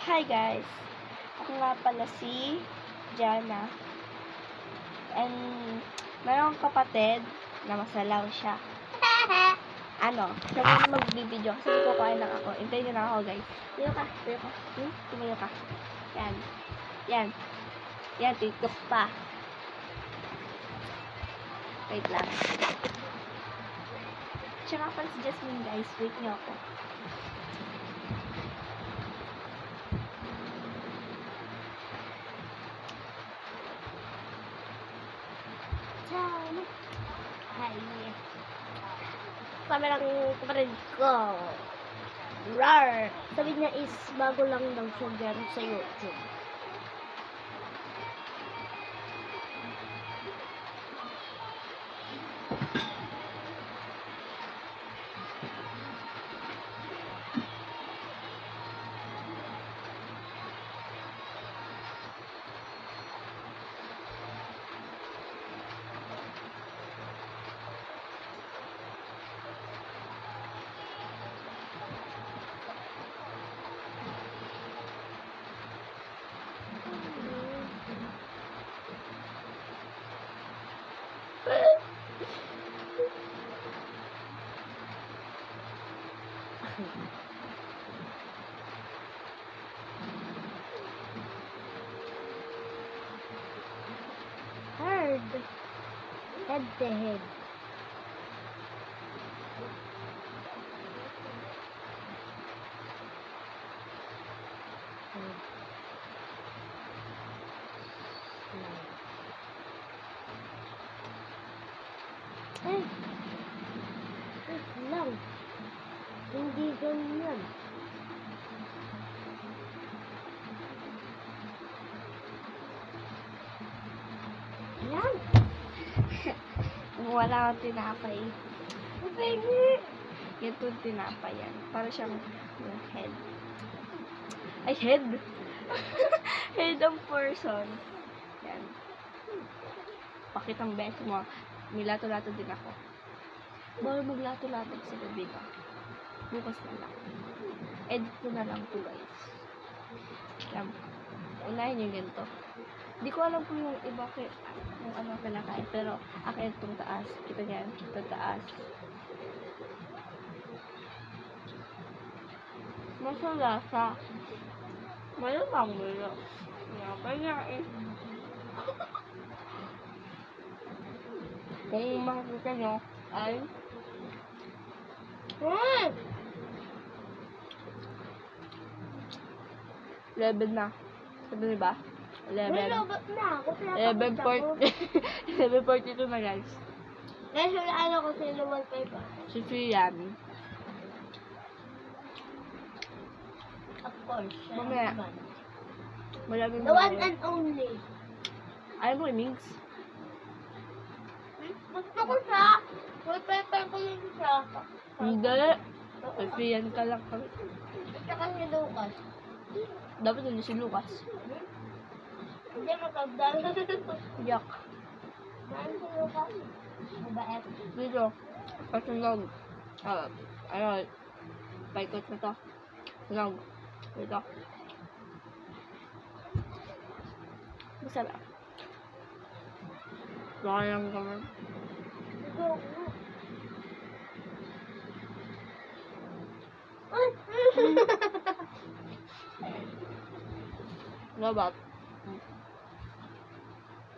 Hi guys! Ako nga pala si Jana. And mayroong kapatid na masalaw siya. Siya muna magbibideo kasi kukuhain lang ako. Hintayin niyo na ako guys. Tumayo ka. Tumayo ka. Yan, TikTok pa. Wait lang. Siya nga pala si Jasmine guys. Wait niyo ako. Hi. Kami lang kapatid ko. Rar. Sabi niya is bago lang daw siya dyan sa YouTube. Hard. Head to head. Wait lang. Hindi ganyan. Yan. Wala akong tinapay. Ito tinapay yan. Para siyang yung head. Ay, head! Head of person. Yan. Pakitang beso mo. Milato-lato din ako. Bawal maglato-lato sa gabi ka. Bukas na lang. Edit ko na lang to guys. Yan. Unahin yung ganito. Hindi ko alam kung yung iba kung ano kinakain. Pero akin itong taas. Kita niyan. Itong taas. Masalasa. Malamang mo yun. Kaya kung makikita nyo ay 11 na. Sabi ba? 11. 11:42 na guys. Guys, wala ano ko sino 1.5 ba? Si Fian. Of course. Mamaya. Maraming The one and only. Ayaw mo i-mix? Gusto ko siya. 1.5 ko yun siya. Hindi. Kay Fian ka lang. Gusto ko si Lucas. Dapat hindi si Lucas. Hindi matagdal. Yak. Saan si Lucas? Mabait. Dito. Kasunog. Paikot na to. Sunog. Dito. Masarap. Sayang naman. Labat.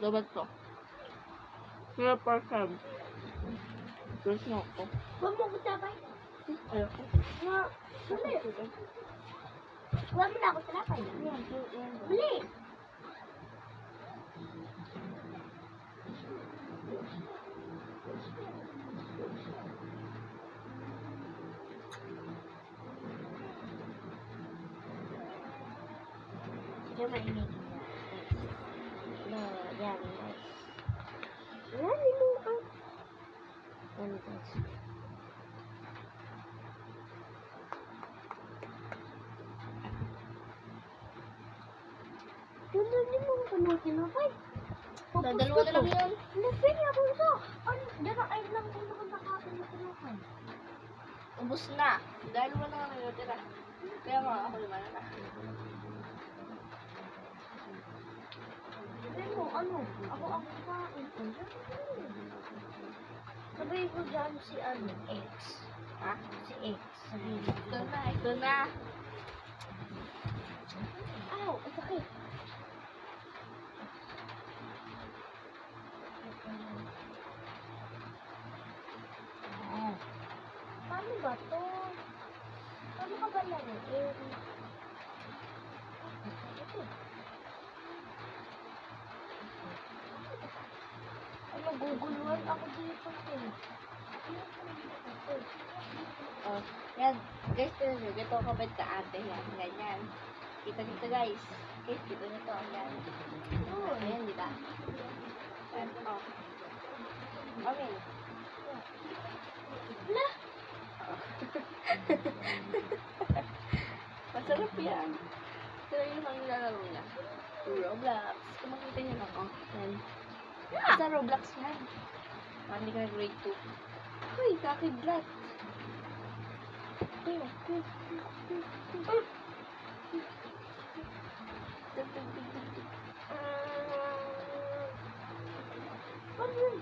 Labat to. 0%. Gusto mo ako. Huwag mo ko sabay. Ayoko. Mali. Huwag mo na ako sabay. Mali. Diyan mainit. Yan, guys. Yan, inuang. Yan, guys. Hindi mo ko na kinapay. Dadalawa na lang yun. Napili ako isa. Diyan ay lang kung nakakapin na kinapay. Ubus na. Dahil wala nga natira. Kaya nga ako naman na. ano, ako ang kumain ko. Sabihin ko dyan si ano, X. Ha? Si X. Sabihin ko. Ito na. Aw, ang sakit. Paano ba to? Paano ka ba laruin? Ay, naguguluhan ako dito eh. Oh, yan. Guys, tignan nyo. Ito kabit ka ate. Yan, ganyan. Kita dito guys. Okay, dito nito. Yan. Oh, ayan, di ba? Yan, oh. Okay. Wala. Masarap yan. Ito yung mga nilalaro niya. Roblox. Kung makita niyo lang, oh. Yan. Sa Roblox yan. Parang hindi ka na grade 2. Uy, kakidlat. Uy, uy. Ano yun?